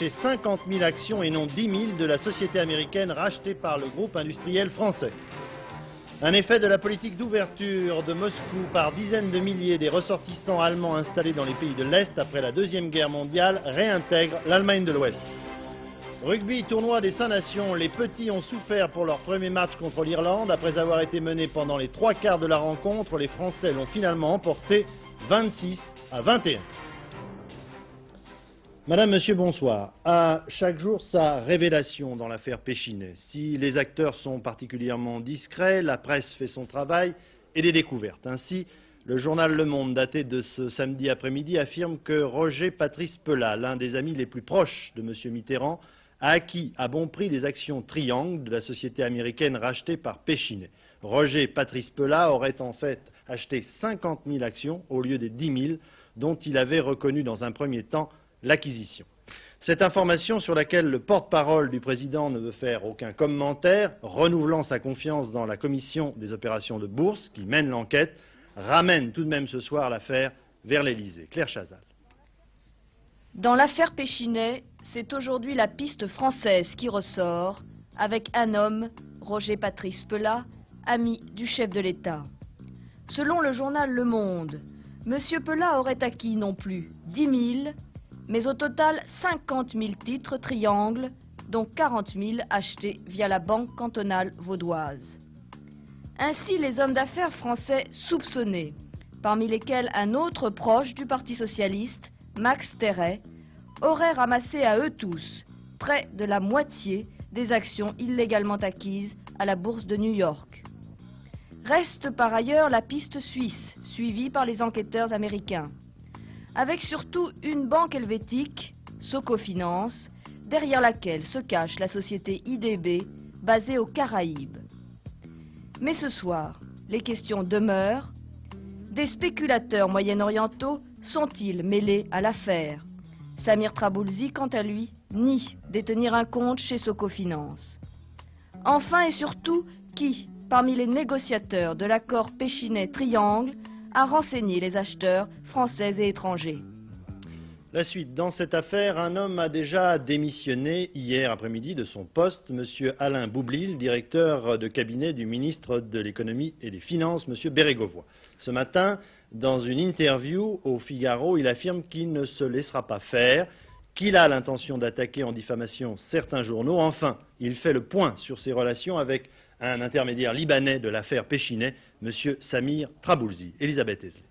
acheté 50 000 actions et non 10 000 de la société américaine rachetée par le groupe industriel français. Un effet de la politique d'ouverture de Moscou par dizaines de milliers des ressortissants allemands installés dans les pays de l'Est après la Deuxième Guerre mondiale réintègre l'Allemagne de l'Ouest. Rugby, tournoi des 5 nations, les petits ont souffert pour leur premier match contre l'Irlande. Après avoir été menés pendant les 3/4 de la rencontre, les Français l'ont finalement emporté 26-21. Madame, Monsieur, bonsoir. À chaque jour, sa révélation dans l'affaire Péchinet. Si les acteurs sont particulièrement discrets, la presse fait son travail et des découvertes. Ainsi, le journal Le Monde, daté de ce samedi après-midi, affirme que Roger Patrice Pelat, l'un des amis les plus proches de M. Mitterrand, a acquis à bon prix des actions Triangle de la société américaine rachetée par Péchinet. Roger Patrice Pelat aurait en fait acheté 50 000 actions au lieu des 10 000 dont il avait reconnu dans un premier temps l'acquisition. Cette information sur laquelle le porte-parole du président ne veut faire aucun commentaire, renouvelant sa confiance dans la commission des opérations de bourse qui mène l'enquête, ramène tout de même ce soir l'affaire vers l'Élysée. Claire Chazal. Dans l'affaire Péchinet, c'est aujourd'hui la piste française qui ressort, avec un homme, Roger Patrice Pelat, ami du chef de l'État. Selon le journal Le Monde, M. Pelat aurait acquis non plus 10 000, mais au total 50 000 titres Triangle, dont 40 000 achetés via la Banque cantonale vaudoise. Ainsi, les hommes d'affaires français soupçonnés, parmi lesquels un autre proche du Parti socialiste, Max Terret, auraient ramassé à eux tous près de la moitié des actions illégalement acquises à la bourse de New York. Reste par ailleurs la piste suisse, suivie par les enquêteurs américains, avec surtout une banque helvétique, Socofinance, derrière laquelle se cache la société IDB, basée aux Caraïbes. Mais ce soir, les questions demeurent. Des spéculateurs moyen-orientaux sont-ils mêlés à l'affaire? Samir Traboulsi, quant à lui, nie détenir un compte chez Socofinance. Enfin et surtout, qui, parmi les négociateurs de l'accord Péchinet-Triangle, a renseigné les acheteurs français et étrangers? La suite. Dans cette affaire, un homme a déjà démissionné hier après-midi de son poste, M. Alain Boublil, directeur de cabinet du ministre de l'Économie et des Finances, M. Bérégovoy. Ce matin, dans une interview au Figaro, il affirme qu'il ne se laissera pas faire, qu'il a l'intention d'attaquer en diffamation certains journaux. Enfin, il fait le point sur ses relations avec un intermédiaire libanais de l'affaire Péchinet, M. Samir Traboulsi. Elisabeth Esley.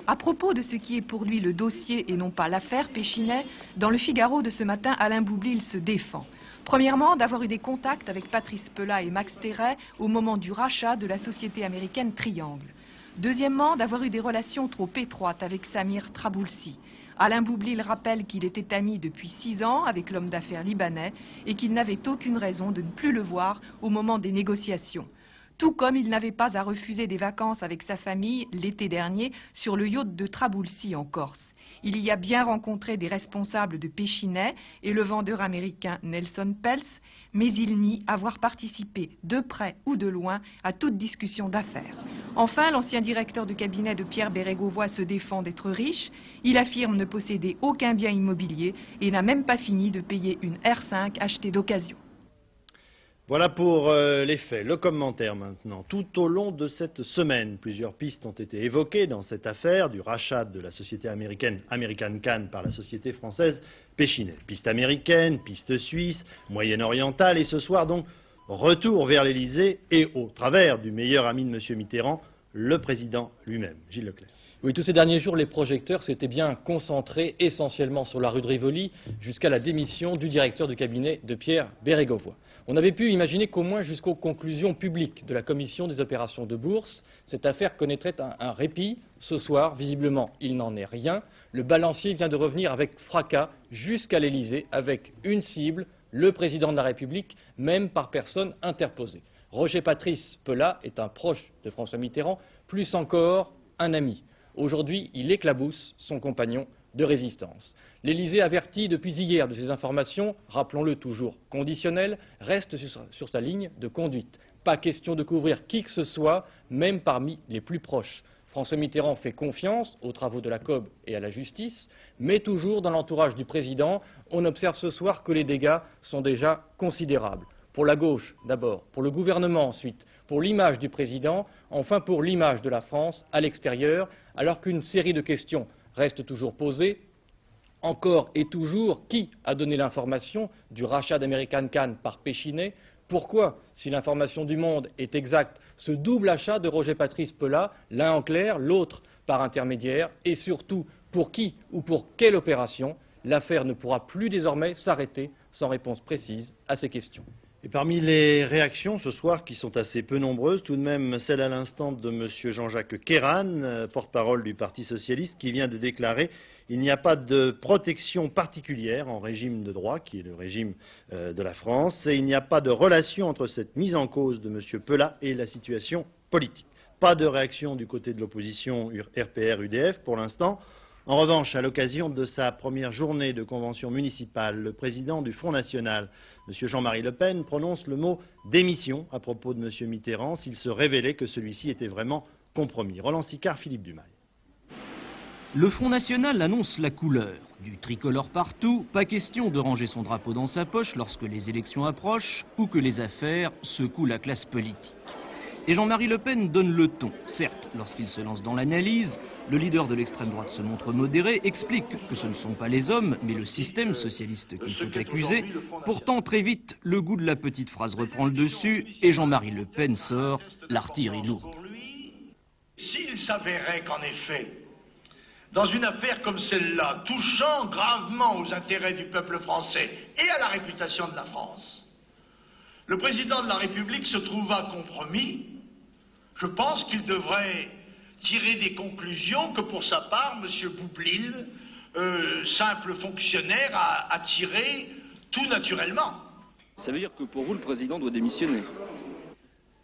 À propos de ce qui est pour lui le dossier et non pas l'affaire Péchinet, dans le Figaro de ce matin, Alain Boublil se défend. Premièrement, d'avoir eu des contacts avec Patrice Pelat et Max Terret au moment du rachat de la société américaine Triangle. Deuxièmement, d'avoir eu des relations trop étroites avec Samir Traboulsi. Alain Boublil rappelle qu'il était ami depuis 6 ans avec l'homme d'affaires libanais et qu'il n'avait aucune raison de ne plus le voir au moment des négociations. Tout comme il n'avait pas à refuser des vacances avec sa famille l'été dernier sur le yacht de Traboulsi en Corse. Il y a bien rencontré des responsables de Péchinet et le vendeur américain Nelson Peltz, mais il nie avoir participé de près ou de loin à toute discussion d'affaires. Enfin, l'ancien directeur de cabinet de Pierre Bérégovoy se défend d'être riche. Il affirme ne posséder aucun bien immobilier et n'a même pas fini de payer une R5 achetée d'occasion. Voilà pour les faits. Le commentaire maintenant. Tout au long de cette semaine, plusieurs pistes ont été évoquées dans cette affaire du rachat de la société américaine American Can par la société française Péchinet. Piste américaine, piste suisse, moyenne-orientale et ce soir donc retour vers l'Élysée et au travers du meilleur ami de M. Mitterrand, le président lui-même. Gilles Leclerc. Oui, tous ces derniers jours, les projecteurs s'étaient bien concentrés essentiellement sur la rue de Rivoli jusqu'à la démission du directeur de cabinet de Pierre Bérégovoy. On avait pu imaginer qu'au moins jusqu'aux conclusions publiques de la commission des opérations de bourse, cette affaire connaîtrait un répit. Ce soir, visiblement, il n'en est rien. Le balancier vient de revenir avec fracas jusqu'à l'Élysée, avec une cible, le président de la République, même par personne interposée. Roger Patrice Pelat est un proche de François Mitterrand, plus encore un ami. Aujourd'hui, il éclabousse son compagnon de résistance. L'Élysée avertit depuis hier de ces informations, rappelons-le toujours conditionnelles, reste sur sa ligne de conduite. Pas question de couvrir qui que ce soit, même parmi les plus proches. François Mitterrand fait confiance aux travaux de la COB et à la justice, mais toujours dans l'entourage du président, on observe ce soir que les dégâts sont déjà considérables. Pour la gauche d'abord, pour le gouvernement ensuite, pour l'image du président, enfin pour l'image de la France à l'extérieur, alors qu'une série de questions reste toujours posée. Encore et toujours, qui a donné l'information du rachat d'American Can par Péchinet? Pourquoi, si l'information du Monde est exacte, ce double achat de Roger Patrice Pela, l'un en clair, l'autre par intermédiaire? Et surtout, pour qui ou pour quelle opération? L'affaire ne pourra plus désormais s'arrêter sans réponse précise à ces questions. Et parmi les réactions ce soir, qui sont assez peu nombreuses, tout de même celle à l'instant de M. Jean-Jacques Kéran, porte-parole du Parti socialiste, qui vient de déclarer « Il n'y a pas de protection particulière en régime de droit, qui est le régime de la France, et il n'y a pas de relation entre cette mise en cause de M. Pela et la situation politique. » Pas de réaction du côté de l'opposition RPR-UDF pour l'instant. En revanche, à l'occasion de sa première journée de convention municipale, le président du Front National, M. Jean-Marie Le Pen, prononce le mot « démission » à propos de M. Mitterrand s'il se révélait que celui-ci était vraiment compromis. Roland Sicard, Philippe Dumail. Le Front National annonce la couleur. Du tricolore partout, pas question de ranger son drapeau dans sa poche lorsque les élections approchent ou que les affaires secouent la classe politique. Et Jean-Marie Le Pen donne le ton. Certes, lorsqu'il se lance dans l'analyse, le leader de l'extrême droite se montre modéré, explique que ce ne sont pas les hommes, mais le système socialiste qu'il faut accuser. Pourtant, très vite, le goût de la petite phrase reprend le dessus et Jean-Marie Le Pen sort l'artillerie lourde. S'il s'avérait qu'en effet, dans une affaire comme celle-là, touchant gravement aux intérêts du peuple français et à la réputation de la France, le président de la République se trouva compromis, je pense qu'il devrait tirer des conclusions que pour sa part, M. Boublil, simple fonctionnaire, a tiré tout naturellement. Ça veut dire que pour vous, le président doit démissionner?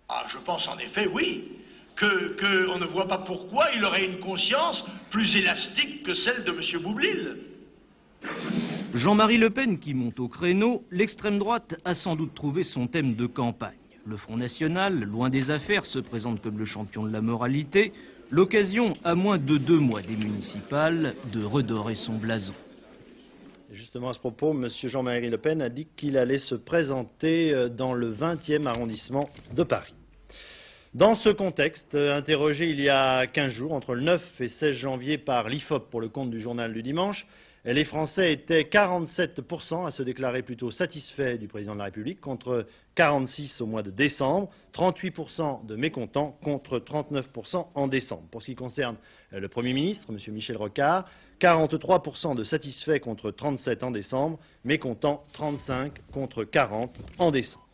Ah, je pense en effet, oui. Qu'on ne voit pas pourquoi il aurait une conscience plus élastique que celle de M. Boublil. Jean-Marie Le Pen qui monte au créneau, l'extrême droite a sans doute trouvé son thème de campagne. Le Front National, loin des affaires, se présente comme le champion de la moralité. L'occasion, à moins de 2 mois des municipales, de redorer son blason. Justement, à ce propos, M. Jean-Marie Le Pen a dit qu'il allait se présenter dans le 20e arrondissement de Paris. Dans ce contexte, interrogé il y a 15 jours, entre le 9 et 16 janvier par l'IFOP pour le compte du journal du dimanche, les Français étaient 47% à se déclarer plutôt satisfaits du président de la République, contre 46% au mois de décembre, 38% de mécontents contre 39% en décembre. Pour ce qui concerne le Premier ministre, M. Michel Rocard, 43% de satisfaits contre 37% en décembre, mécontents 35% contre 40% en décembre.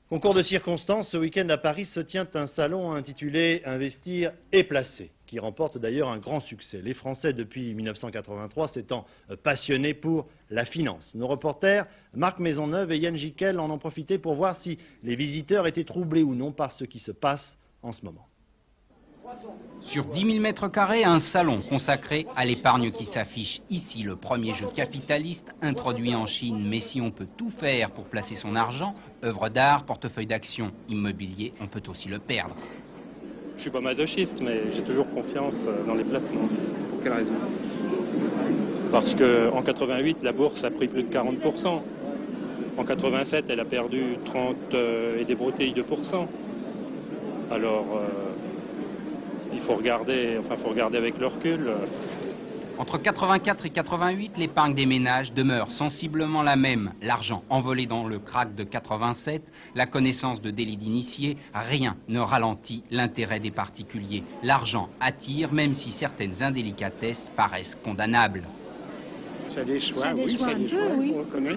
Concours de circonstances, ce week-end à Paris se tient un salon intitulé « Investir et placer », qui remporte d'ailleurs un grand succès. Les Français, depuis 1983, s'étant passionnés pour la finance. Nos reporters, Marc Maisonneuve et Yann Jiquel, en ont profité pour voir si les visiteurs étaient troublés ou non par ce qui se passe en ce moment. Sur 10 000 mètres carrés, un salon consacré à l'épargne qui s'affiche. Ici, le premier jeu capitaliste introduit en Chine. Mais si on peut tout faire pour placer son argent, œuvre d'art, portefeuille d'actions, immobilier, on peut aussi le perdre. Je ne suis pas masochiste, mais j'ai toujours confiance dans les placements. Pour quelle raison? Parce qu'en 88, la bourse a pris plus de 40%. En 87, elle a perdu 30 et des broutilles de %. Alors, il faut regarder avec le recul. Entre 84 et 88, l'épargne des ménages demeure sensiblement la même. L'argent envolé dans le krach de 87, la connaissance de délits d'initiés, rien ne ralentit l'intérêt des particuliers. L'argent attire, même si certaines indélicatesses paraissent condamnables. Ça déçoit, oui, ça déçoit, oui. On reconnaît.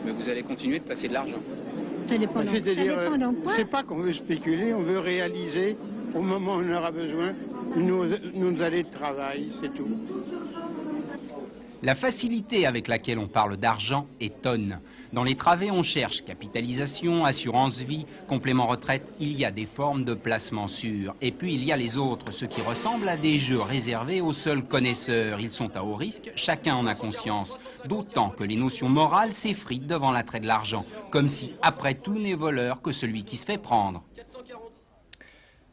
Mais vous allez continuer de placer de l'argent? C'est-à-dire, c'est pas qu'on veut spéculer, on veut réaliser au moment où on aura besoin nous aller de travail, c'est tout. La facilité avec laquelle on parle d'argent étonne. Dans les travées, on cherche capitalisation, assurance vie, complément retraite. Il y a des formes de placement sûrs. Et puis il y a les autres, ceux qui ressemblent à des jeux réservés aux seuls connaisseurs. Ils sont à haut risque, chacun en a conscience. D'autant que les notions morales s'effritent devant l'attrait de l'argent. Comme si, après tout, n'est voleur que celui qui se fait prendre.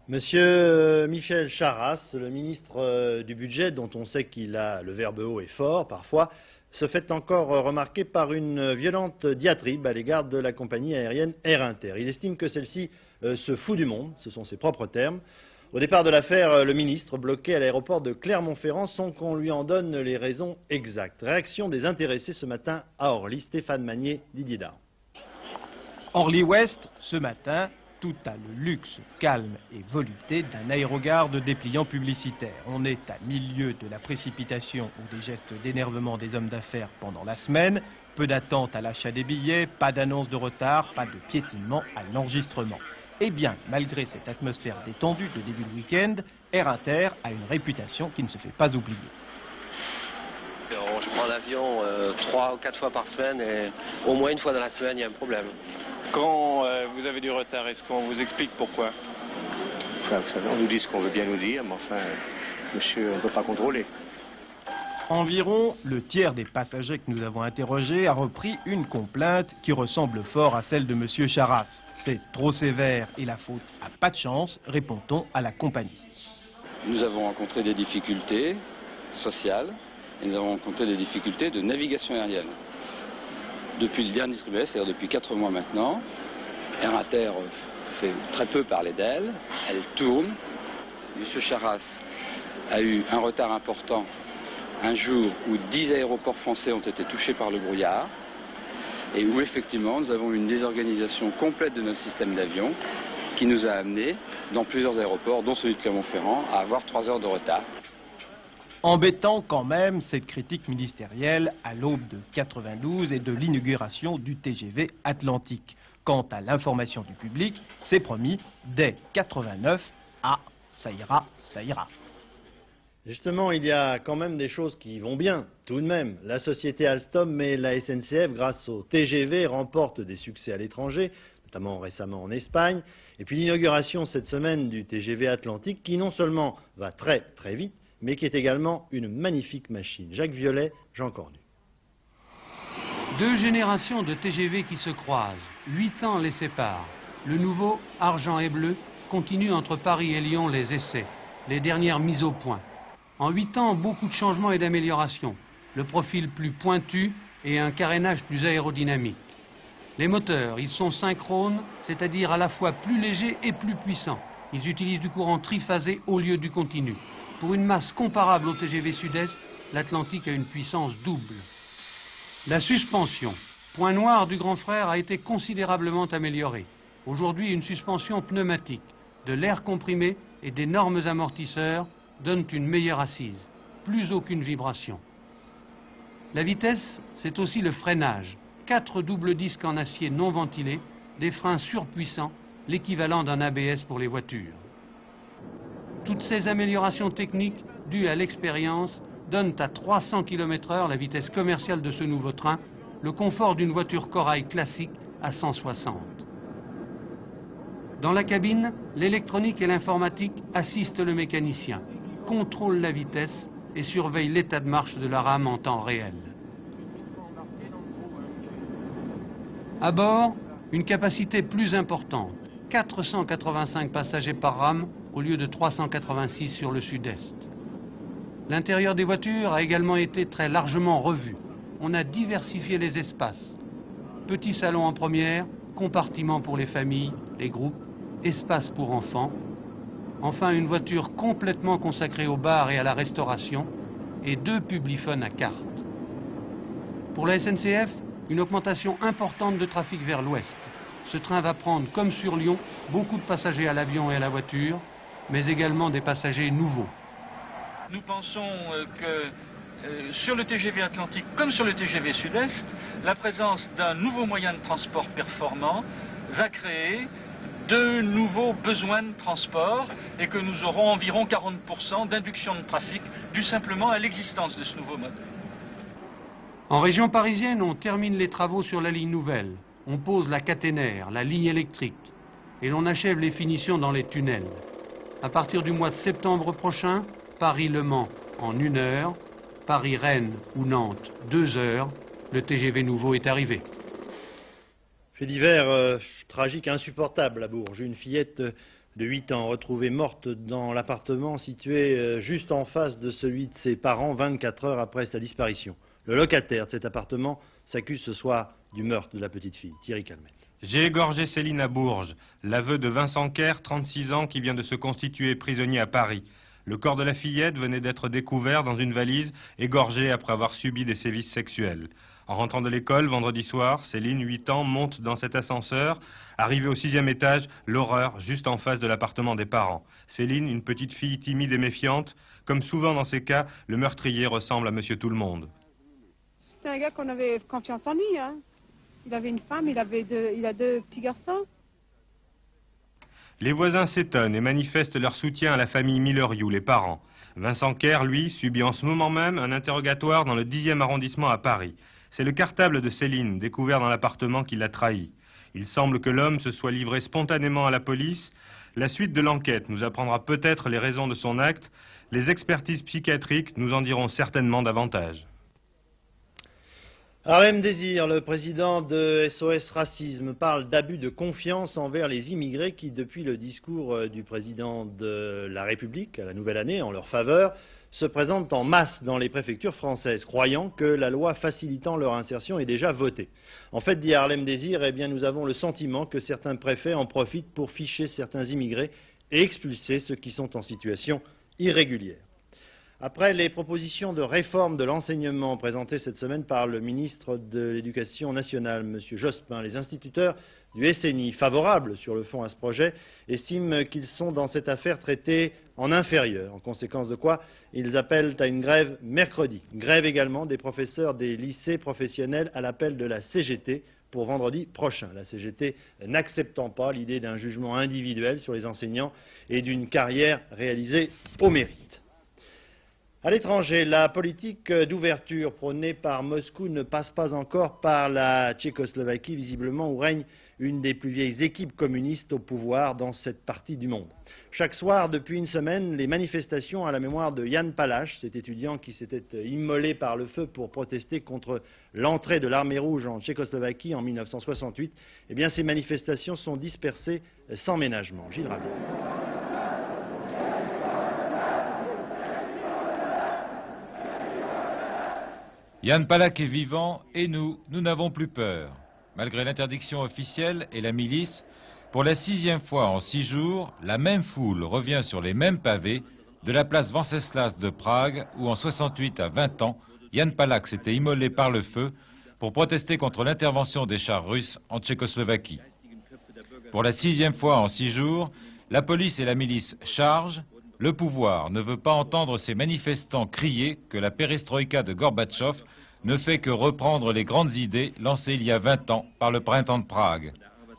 Monsieur Michel Charasse, le ministre du Budget, dont on sait qu'il a le verbe haut et fort parfois, se fait encore remarquer par une violente diatribe à l'égard de la compagnie aérienne Air Inter. Il estime que celle-ci se fout du monde, ce sont ses propres termes. Au départ de l'affaire, le ministre, bloqué à l'aéroport de Clermont-Ferrand, sans qu'on lui en donne les raisons exactes. Réaction des intéressés ce matin à Orly. Stéphane Magnier, Didier Dahan. Orly-Ouest, ce matin, tout a le luxe, calme et volupté d'un aérogare de dépliant publicitaire. On est à milieu de la précipitation ou des gestes d'énervement des hommes d'affaires pendant la semaine. Peu d'attente à l'achat des billets, pas d'annonce de retard, pas de piétinement à l'enregistrement. Eh bien, malgré cette atmosphère détendue de début de week-end, Air Inter a une réputation qui ne se fait pas oublier. Je prends l'avion 3 ou 4 fois par semaine et au moins une fois dans la semaine, il y a un problème. Quand vous avez du retard, est-ce qu'on vous explique pourquoi? Enfin, vous savez, on nous dit ce qu'on veut bien nous dire, mais enfin, monsieur, on ne peut pas contrôler. Environ le tiers des passagers que nous avons interrogés a repris une complainte qui ressemble fort à celle de monsieur Charasse. C'est trop sévère et la faute a pas de chance, répond-on à la compagnie. Nous avons rencontré des difficultés sociales et nous avons rencontré des difficultés de navigation aérienne. Depuis le dernier trimestre, c'est-à-dire depuis 4 mois maintenant, Air Inter fait très peu parler d'elle, elle tourne. Monsieur Charasse a eu un retard important un jour où 10 aéroports français ont été touchés par le brouillard et où effectivement nous avons eu une désorganisation complète de notre système d'avion qui nous a amené dans plusieurs aéroports, dont celui de Clermont-Ferrand, à avoir 3 heures de retard. Embêtant quand même cette critique ministérielle à l'aube de 92 et de l'inauguration du TGV Atlantique. Quant à l'information du public, c'est promis, dès 89, ça ira, ça ira. Justement, il y a quand même des choses qui vont bien, tout de même. La société Alstom et la SNCF, grâce au TGV, remportent des succès à l'étranger, notamment récemment en Espagne. Et puis l'inauguration cette semaine du TGV Atlantique, qui non seulement va très très vite, mais qui est également une magnifique machine. Jacques Violet, Jean Cornu. 2 générations de TGV qui se croisent, 8 ans les séparent. Le nouveau, argent et bleu, continue entre Paris et Lyon les essais, les dernières mises au point. En 8 ans, beaucoup de changements et d'améliorations. Le profil plus pointu et un carénage plus aérodynamique. Les moteurs, ils sont synchrones, c'est-à-dire à la fois plus légers et plus puissants. Ils utilisent du courant triphasé au lieu du continu. Pour une masse comparable au TGV Sud-Est, l'Atlantique a une puissance double. La suspension, point noir du grand frère, a été considérablement améliorée. Aujourd'hui, une suspension pneumatique, de l'air comprimé et d'énormes amortisseurs donnent une meilleure assise, plus aucune vibration. La vitesse, c'est aussi le freinage. 4 doubles disques en acier non ventilés, des freins surpuissants, l'équivalent d'un ABS pour les voitures. Toutes ces améliorations techniques, dues à l'expérience, donnent à 300 km/h la vitesse commerciale de ce nouveau train, le confort d'une voiture Corail classique à 160. Dans la cabine, l'électronique et l'informatique assistent le mécanicien, contrôlent la vitesse et surveillent l'état de marche de la rame en temps réel. À bord, une capacité plus importante, 485 passagers par rame au lieu de 386 sur le sud-est. L'intérieur des voitures a également été très largement revu. On a diversifié les espaces. Petit salon en première, compartiment pour les familles, les groupes, espace pour enfants. Enfin, une voiture complètement consacrée au bar et à la restauration et 2 publiphones à carte. Pour la SNCF, une augmentation importante de trafic vers l'ouest. Ce train va prendre, comme sur Lyon, beaucoup de passagers à l'avion et à la voiture, mais également des passagers nouveaux. Nous pensons que sur le TGV Atlantique, comme sur le TGV Sud-Est, la présence d'un nouveau moyen de transport performant va créer de nouveaux besoins de transport et que nous aurons environ 40% d'induction de trafic dû simplement à l'existence de ce nouveau mode. En région parisienne, on termine les travaux sur la ligne nouvelle. On pose la caténaire, la ligne électrique, et l'on achève les finitions dans les tunnels. À partir du mois de septembre prochain, Paris-Le Mans en 1 heure, Paris-Rennes ou Nantes 2 heures, le TGV nouveau est arrivé. Fait d'hiver tragique, insupportable à Bourges. Une fillette de 8 ans, retrouvée morte dans l'appartement situé juste en face de celui de ses parents 24 heures après sa disparition. Le locataire de cet appartement s'accuse ce soir du meurtre de la petite fille. Thierry Calmette. J'ai égorgé Céline à Bourges, l'aveu de Vincent Kerr, 36 ans, qui vient de se constituer prisonnier à Paris. Le corps de la fillette venait d'être découvert dans une valise, égorgé après avoir subi des sévices sexuels. En rentrant de l'école, vendredi soir, Céline, 8 ans, monte dans cet ascenseur. Arrivée au 6e étage, l'horreur, juste en face de l'appartement des parents. Céline, une petite fille timide et méfiante. Comme souvent dans ces cas, le meurtrier ressemble à Monsieur Tout-le-Monde. C'est un gars qu'on avait confiance en lui, hein. Il avait une femme, il a 2 petits garçons. Les voisins s'étonnent et manifestent leur soutien à la famille Milleriou, les parents. Vincent Kerr, lui, subit en ce moment même un interrogatoire dans le 10e arrondissement à Paris. C'est le cartable de Céline, découvert dans l'appartement, qui l'a trahi. Il semble que l'homme se soit livré spontanément à la police. La suite de l'enquête nous apprendra peut-être les raisons de son acte. Les expertises psychiatriques nous en diront certainement davantage. Harlem Désir, le président de SOS Racisme, parle d'abus de confiance envers les immigrés qui, depuis le discours du président de la République à la nouvelle année en leur faveur, se présentent en masse dans les préfectures françaises, croyant que la loi facilitant leur insertion est déjà votée. En fait, dit Harlem Désir, eh bien, nous avons le sentiment que certains préfets en profitent pour ficher certains immigrés et expulser ceux qui sont en situation irrégulière. Après les propositions de réforme de l'enseignement présentées cette semaine par le ministre de l'Éducation nationale, M. Jospin, les instituteurs du SNI, favorables sur le fond à ce projet, estiment qu'ils sont dans cette affaire traités en inférieur, en conséquence de quoi ils appellent à une grève mercredi. Grève également des professeurs des lycées professionnels à l'appel de la CGT pour vendredi prochain. La CGT n'acceptant pas l'idée d'un jugement individuel sur les enseignants et d'une carrière réalisée au mérite. À l'étranger, la politique d'ouverture prônée par Moscou ne passe pas encore par la Tchécoslovaquie, visiblement où règne une des plus vieilles équipes communistes au pouvoir dans cette partie du monde. Chaque soir, depuis une semaine, les manifestations à la mémoire de Jan Palach, cet étudiant qui s'était immolé par le feu pour protester contre l'entrée de l'armée rouge en Tchécoslovaquie en 1968, eh bien, ces manifestations sont dispersées sans ménagement. Gilles Rabier. Jan Palach est vivant et nous n'avons plus peur. Malgré l'interdiction officielle et la milice, pour la 6e fois en 6 jours, la même foule revient sur les mêmes pavés de la place Venceslas de Prague où en 68 à 20 ans, Jan Palach s'était immolé par le feu pour protester contre l'intervention des chars russes en Tchécoslovaquie. Pour la 6e fois en 6 jours, la police et la milice chargent. Le pouvoir ne veut pas entendre ces manifestants crier que la perestroïka de Gorbatchev ne fait que reprendre les grandes idées lancées il y a 20 ans par le printemps de Prague.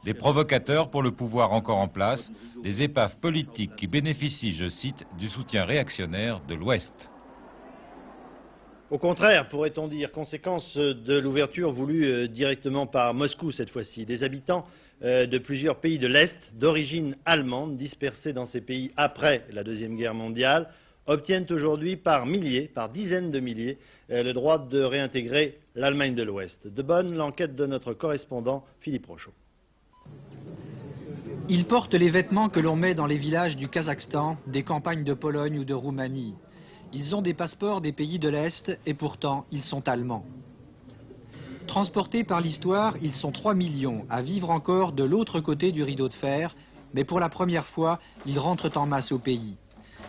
Des provocateurs pour le pouvoir encore en place, des épaves politiques qui bénéficient, je cite, du soutien réactionnaire de l'Ouest. Au contraire, pourrait-on dire, conséquence de l'ouverture voulue directement par Moscou cette fois-ci. Des habitants de plusieurs pays de l'Est, d'origine allemande, dispersés dans ces pays après la Deuxième Guerre mondiale, obtiennent aujourd'hui par milliers, par dizaines de milliers, le droit de réintégrer l'Allemagne de l'Ouest. De Bonn, l'enquête de notre correspondant Philippe Rochaud. Ils portent les vêtements que l'on met dans les villages du Kazakhstan, des campagnes de Pologne ou de Roumanie. Ils ont des passeports des pays de l'Est et pourtant ils sont allemands. Transportés par l'histoire, ils sont 3 millions à vivre encore de l'autre côté du rideau de fer, mais pour la première fois, ils rentrent en masse au pays.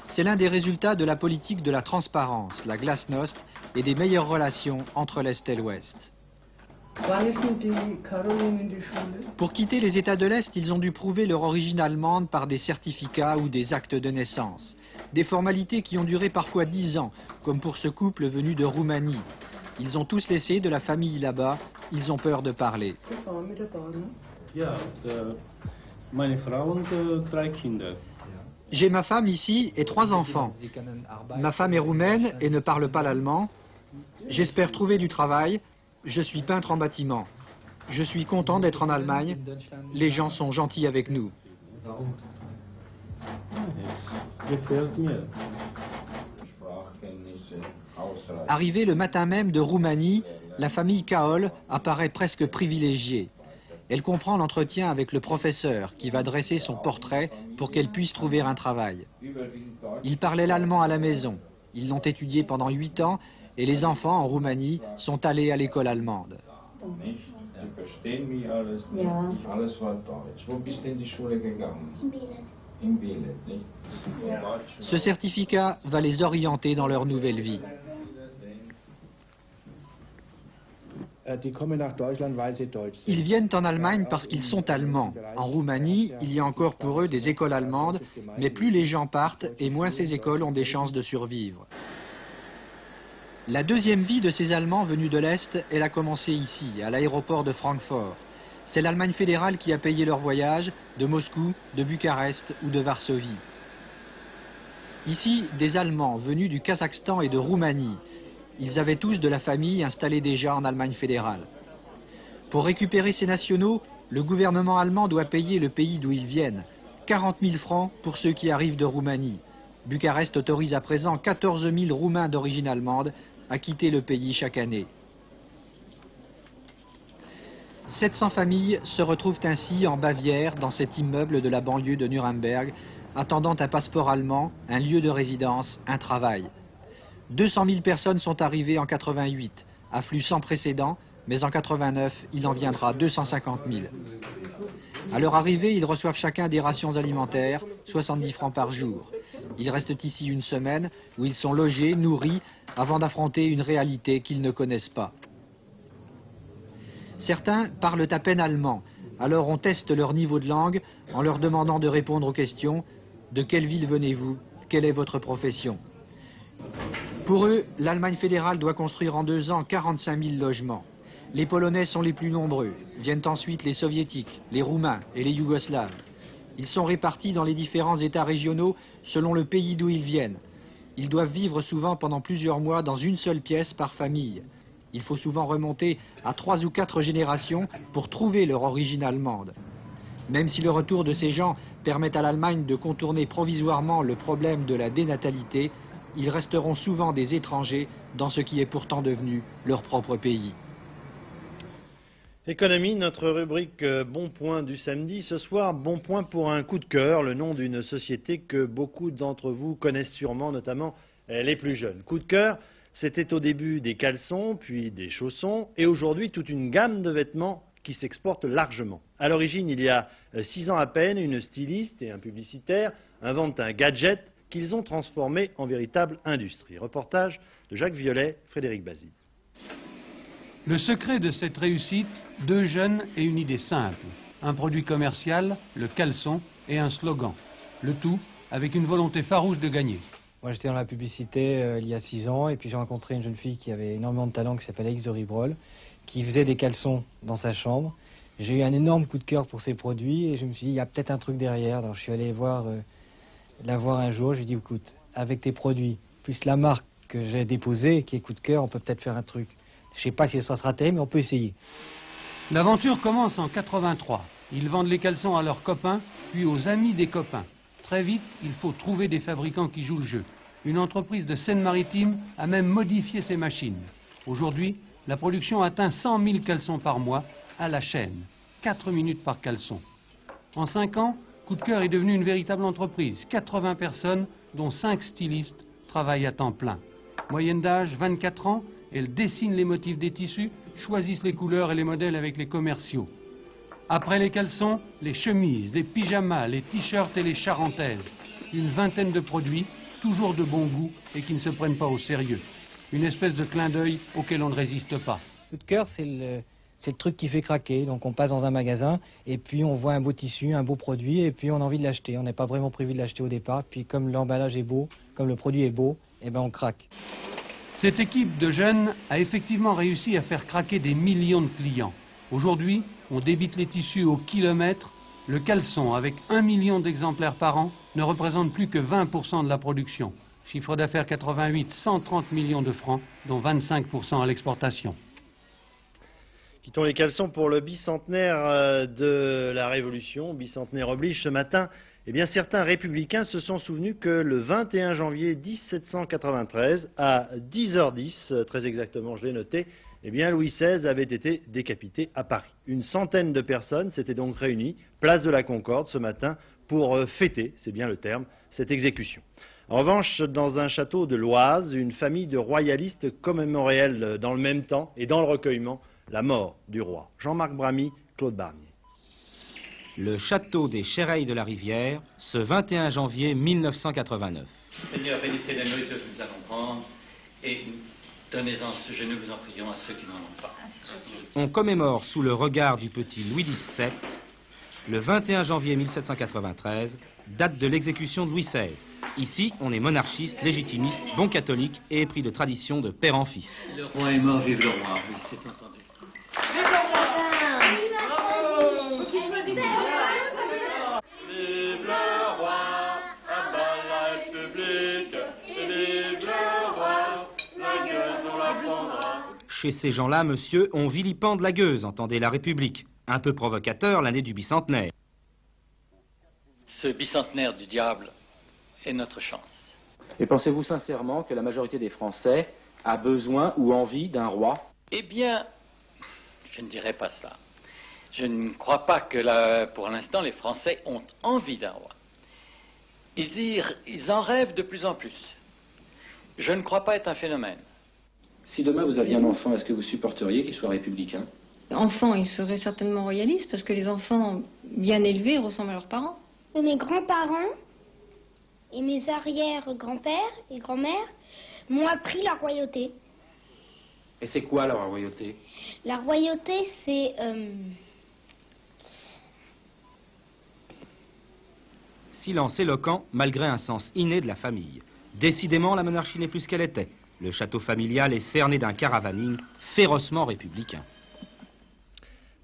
C'est l'un des résultats de la politique de la transparence, la glasnost, et des meilleures relations entre l'Est et l'Ouest. Pour quitter les États de l'Est, ils ont dû prouver leur origine allemande par des certificats ou des actes de naissance. Des formalités qui ont duré parfois 10 ans, comme pour ce couple venu de Roumanie. Ils ont tous laissé de la famille là-bas, ils ont peur de parler. J'ai ma femme ici et 3 enfants. Ma femme est roumaine et ne parle pas l'allemand. J'espère trouver du travail. Je suis peintre en bâtiment. Je suis content d'être en Allemagne. Les gens sont gentils avec nous. Arrivé le matin même de Roumanie, la famille Kaol apparaît presque privilégiée. Elle comprend l'entretien avec le professeur qui va dresser son portrait pour qu'elle puisse trouver un travail. Ils parlaient l'allemand à la maison. Ils l'ont étudié pendant 8 ans et les enfants en Roumanie sont allés à l'école allemande. Ce certificat va les orienter dans leur nouvelle vie. Ils viennent en Allemagne parce qu'ils sont allemands. En Roumanie, il y a encore pour eux des écoles allemandes, mais plus les gens partent et moins ces écoles ont des chances de survivre. La deuxième vie de ces Allemands venus de l'Est, elle a commencé ici, à l'aéroport de Francfort. C'est l'Allemagne fédérale qui a payé leur voyage de Moscou, de Bucarest ou de Varsovie. Ici, des Allemands venus du Kazakhstan et de Roumanie. Ils avaient tous de la famille installée déjà en Allemagne fédérale. Pour récupérer ces nationaux, le gouvernement allemand doit payer le pays d'où ils viennent. 40 000 francs pour ceux qui arrivent de Roumanie. Bucarest autorise à présent 14 000 Roumains d'origine allemande à quitter le pays chaque année. 700 familles se retrouvent ainsi en Bavière, dans cet immeuble de la banlieue de Nuremberg, attendant un passeport allemand, un lieu de résidence, un travail. 200 000 personnes sont arrivées en 88, afflux sans précédent, mais en 89, il en viendra 250 000. À leur arrivée, ils reçoivent chacun des rations alimentaires, 70 francs par jour. Ils restent ici une semaine, où ils sont logés, nourris, avant d'affronter une réalité qu'ils ne connaissent pas. Certains parlent à peine allemand, alors on teste leur niveau de langue en leur demandant de répondre aux questions « De quelle ville venez-vous ? Quelle est votre profession ?» Pour eux, l'Allemagne fédérale doit construire en 2 ans 45 000 logements. Les Polonais sont les plus nombreux. Viennent ensuite les Soviétiques, les Roumains et les Yougoslaves. Ils sont répartis dans les différents États régionaux selon le pays d'où ils viennent. Ils doivent vivre souvent pendant plusieurs mois dans une seule pièce par famille. Il faut souvent remonter à 3 ou 4 générations pour trouver leur origine allemande. Même si le retour de ces gens permet à l'Allemagne de contourner provisoirement le problème de la dénatalité, ils resteront souvent des étrangers dans ce qui est pourtant devenu leur propre pays. Économie, notre rubrique Bon Point du samedi. Ce soir, Bon Point pour un coup de cœur, le nom d'une société que beaucoup d'entre vous connaissent sûrement, notamment les plus jeunes. Coup de cœur, c'était au début des caleçons, puis des chaussons, et aujourd'hui toute une gamme de vêtements qui s'exportent largement. À l'origine, il y a 6 ans à peine, une styliste et un publicitaire inventent un gadget qu'ils ont transformé en véritable industrie. Reportage de Jacques Violet, Frédéric Bazille. Le secret de cette réussite, 2 jeunes et une idée simple. Un produit commercial, le caleçon, et un slogan. Le tout avec une volonté farouche de gagner. Moi j'étais dans la publicité il y a 6 ans et puis j'ai rencontré une jeune fille qui avait énormément de talent qui s'appelle Alix de Ribrol, qui faisait des caleçons dans sa chambre. J'ai eu un énorme coup de cœur pour ses produits et je me suis dit il y a peut-être un truc derrière. Alors je suis allé la voir un jour, je lui ai dit écoute, avec tes produits, plus la marque que j'ai déposée, qui est coup de cœur, on peut peut-être faire un truc. Je ne sais pas si ça sera terrible, mais on peut essayer. L'aventure commence en 83. Ils vendent les caleçons à leurs copains, puis aux amis des copains. Très vite, il faut trouver des fabricants qui jouent le jeu. Une entreprise de Seine-Maritime a même modifié ses machines. Aujourd'hui, la production atteint 100 000 caleçons par mois à la chaîne. 4 minutes par caleçon. En 5 ans, Coup de cœur est devenu une véritable entreprise. 80 personnes, dont 5 stylistes, travaillent à temps plein. Moyenne d'âge, 24 ans. Elles dessinent les motifs des tissus, choisissent les couleurs et les modèles avec les commerciaux. Après les caleçons, les chemises, les pyjamas, les t-shirts et les charentaises. Une vingtaine de produits, toujours de bon goût et qui ne se prennent pas au sérieux. Une espèce de clin d'œil auquel on ne résiste pas. Coup de cœur, c'est le truc qui fait craquer. Donc on passe dans un magasin et puis on voit un beau tissu, un beau produit et puis on a envie de l'acheter. On n'est pas vraiment prévu de l'acheter au départ. Puis comme l'emballage est beau, comme le produit est beau, eh ben on craque. Cette équipe de jeunes a effectivement réussi à faire craquer des millions de clients. Aujourd'hui, on débite les tissus au kilomètre. Le caleçon, avec 1 million d'exemplaires par an, ne représente plus que 20% de la production. Chiffre d'affaires 88, 130 millions de francs, dont 25% à l'exportation. Quittons les caleçons pour le bicentenaire de la Révolution. Bicentenaire oblige ce matin. Eh bien, certains républicains se sont souvenus que le 21 janvier 1793, à 10h10, très exactement, je l'ai noté, eh bien Louis XVI avait été décapité à Paris. Une centaine de personnes s'étaient donc réunies, place de la Concorde, ce matin, pour fêter, c'est bien le terme, cette exécution. En revanche, dans un château de l'Oise, une famille de royalistes commémorait, elle, dans le même temps et dans le recueillement, la mort du roi. Jean-Marc Bramy, Claude Barnier. Le château des Chéreilles de la Rivière, ce 21 janvier 1989. Seigneur, bénissez la nourriture que nous allons prendre et donnez-en ce que nous vous en prions à ceux qui n'en ont pas. On commémore sous le regard du petit Louis XVII le 21 janvier 1793, date de l'exécution de Louis XVI. Ici, on est monarchiste, légitimiste, bon catholique et épris de tradition de père en fils. Le roi est mort, vive le roi, oui, c'est entendu. Vive le roi! Vive le roi, à bas la République, vive le roi, la gueuse on la prendra. Chez ces gens-là, monsieur, on vilipende la gueuse, entendez la République. Un peu provocateur, l'année du bicentenaire. Ce bicentenaire du diable est notre chance. Et pensez-vous sincèrement que la majorité des Français a besoin ou envie d'un roi? Eh bien, je ne dirais pas cela. Je ne crois pas que, pour l'instant, les Français ont envie d'un roi. Ils en rêvent de plus en plus. Je ne crois pas être un phénomène. Si demain vous aviez un enfant, est-ce que vous supporteriez qu'il soit républicain? Enfants, ils seraient certainement royalistes parce que les enfants bien élevés ressemblent à leurs parents. Mes grands-parents et mes arrière-grands-pères et grand-mères m'ont appris la royauté. Et c'est quoi la royauté? La royauté, c'est... Silence éloquent, malgré un sens inné de la famille. Décidément, la monarchie n'est plus ce qu'elle était. Le château familial est cerné d'un caravaning férocement républicain.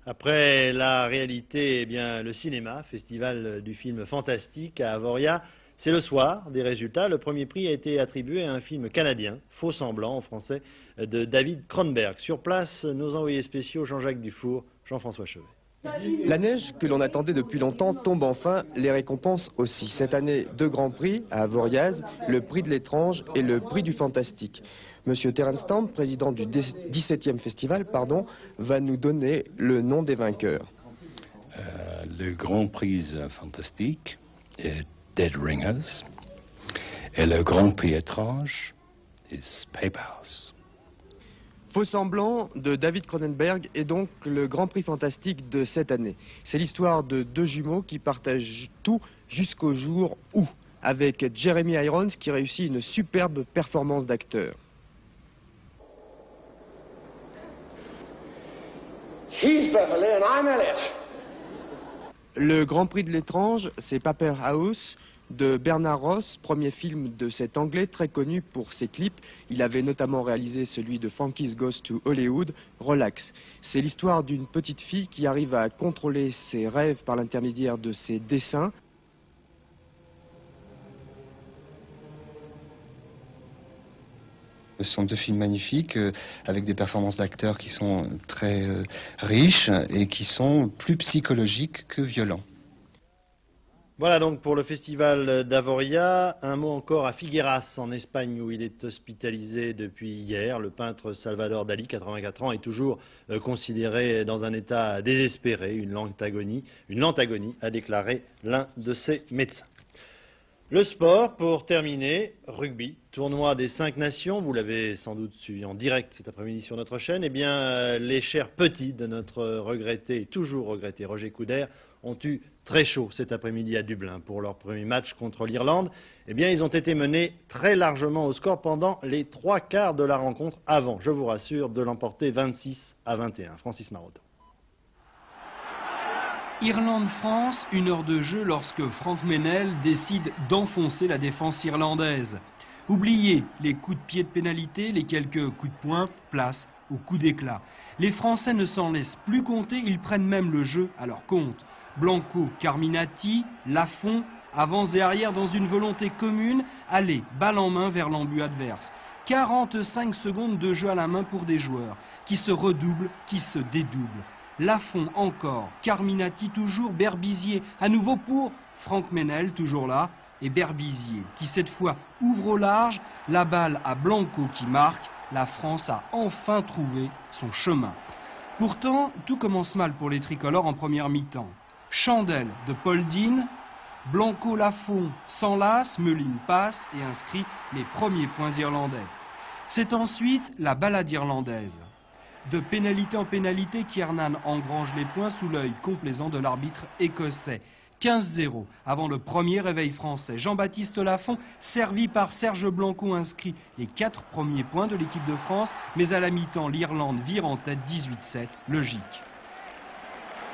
Après la réalité, eh bien, le cinéma, festival du film fantastique à Avoria, c'est le soir des résultats. Le premier prix a été attribué à un film canadien, Faux semblant en français, de David Cronenberg. Sur place, nos envoyés spéciaux Jean-Jacques Dufour, Jean-François Chevet. La neige que l'on attendait depuis longtemps tombe enfin, les récompenses aussi. Cette année, 2 grands prix à Avoriaz, le prix de l'étrange et le prix du fantastique. Monsieur Terence Stamp, président du 17e festival, va nous donner le nom des vainqueurs. Le grand prix fantastique est Dead Ringers et le grand prix étrange est Paper House. Faux semblant de David Cronenberg est donc le grand prix fantastique de cette année. C'est l'histoire de 2 jumeaux qui partagent tout jusqu'au jour où, avec Jeremy Irons qui réussit une superbe performance d'acteur. He's Beverly and I'm Elliot. Le Grand Prix de l'étrange, c'est Paper House de Bernard Ross, premier film de cet Anglais très connu pour ses clips. Il avait notamment réalisé celui de Funky's Goes to Hollywood, Relax. C'est l'histoire d'une petite fille qui arrive à contrôler ses rêves par l'intermédiaire de ses dessins. Ce sont 2 films magnifiques, avec des performances d'acteurs qui sont très riches et qui sont plus psychologiques que violents. Voilà donc pour le festival d'Avoria. Un mot encore à Figueras, en Espagne, où il est hospitalisé depuis hier. Le peintre Salvador Dali, 84 ans, est toujours considéré dans un état désespéré, une lente agonie, a déclaré l'un de ses médecins. Le sport, pour terminer, rugby, tournoi des 5 nations, vous l'avez sans doute suivi en direct cet après-midi sur notre chaîne. Eh bien, les chers petits de notre toujours regretté Roger Coudert ont eu très chaud cet après-midi à Dublin pour leur premier match contre l'Irlande. Eh bien, ils ont été menés très largement au score pendant les 3/4 de la rencontre avant, je vous rassure, de l'emporter 26-21. Francis Maroto. Irlande-France, 1 heure de jeu lorsque Franck Meynell décide d'enfoncer la défense irlandaise. Oubliez les coups de pied de pénalité, les quelques coups de poing, place au coup d'éclat. Les Français ne s'en laissent plus compter, ils prennent même le jeu à leur compte. Blanco, Carminati, Lafont, avance et arrière dans une volonté commune, aller balle en main vers l'embut adverse. 45 secondes de jeu à la main pour des joueurs qui se redoublent, qui se dédoublent. Lafont encore, Carminati toujours, Berbizier à nouveau pour Franck Meynell toujours là et Berbizier qui cette fois ouvre au large, la balle à Blanco qui marque, La France a enfin trouvé son chemin. Pourtant, tout commence mal pour les tricolores en première mi-temps. Chandelle de Paul Dean, Blanco-Lafont s'enlace, Meline passe et inscrit les premiers points irlandais. C'est ensuite la balade irlandaise. De pénalité en pénalité, Kiernan engrange les points sous l'œil complaisant de l'arbitre écossais. 15-0 avant le premier réveil français. Jean-Baptiste Lafont, servi par Serge Blanco, inscrit les 4 premiers points de l'équipe de France, mais à la mi-temps, l'Irlande vire en tête 18-7, logique.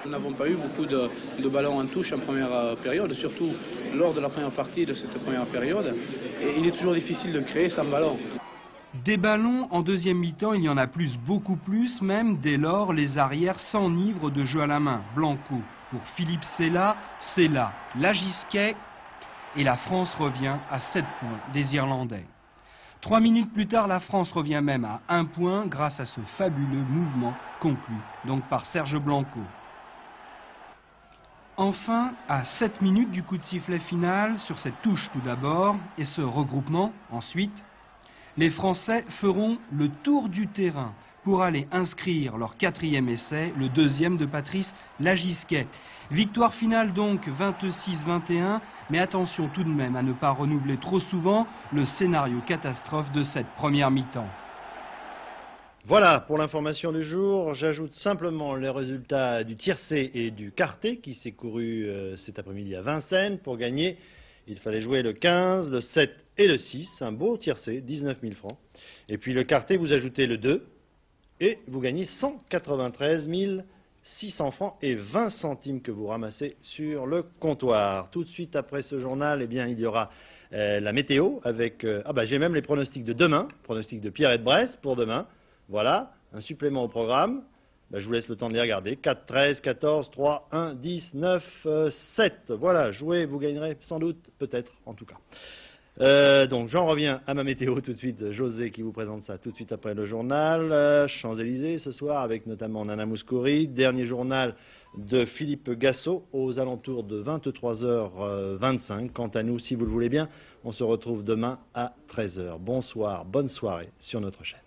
Nous n'avons pas eu beaucoup de ballons en touche en première période, surtout lors de la première partie de cette première période. Et il est toujours difficile de créer sans ballon. Des ballons en deuxième mi-temps, il y en a plus, beaucoup plus même. Dès lors, les arrières s'enivrent de jeu à la main. Blanco pour Philippe Sella, Lagisquet et la France revient à 7 points des Irlandais. 3 minutes plus tard, la France revient même à 1 point grâce à ce fabuleux mouvement conclu donc par Serge Blanco. Enfin, à 7 minutes du coup de sifflet final, sur cette touche tout d'abord et ce regroupement ensuite, les Français feront le tour du terrain pour aller inscrire leur 4e essai, le 2e de Patrice Lagisquet. Victoire finale donc 26-21, mais attention tout de même à ne pas renouveler trop souvent le scénario catastrophe de cette première mi-temps. Voilà pour l'information du jour. J'ajoute simplement les résultats du tiercé et du quarté qui s'est couru cet après-midi à Vincennes. Pour gagner, il fallait jouer le 15, le 7 et le 6, un beau tiercé, 19 000 francs. Et puis le quarté, vous ajoutez le 2 et vous gagnez 193 600 francs et 20 centimes que vous ramassez sur le comptoir. Tout de suite après ce journal, eh bien, il y aura la météo avec... j'ai même les pronostics de demain, pronostics de Pierre et de Brest pour demain. Voilà, un supplément au programme. Je vous laisse le temps de les regarder. 4, 13, 14, 3, 1, 10, 9, 7. Voilà, jouez, vous gagnerez sans doute, peut-être en tout cas. Donc j'en reviens à ma météo tout de suite. José qui vous présente ça tout de suite après le journal. Champs-Élysées ce soir avec notamment Nana Mouskouri. Dernier journal de Philippe Gassot aux alentours de 23h25. Quant à nous, si vous le voulez bien, on se retrouve demain à 13h. Bonsoir, bonne soirée sur notre chaîne.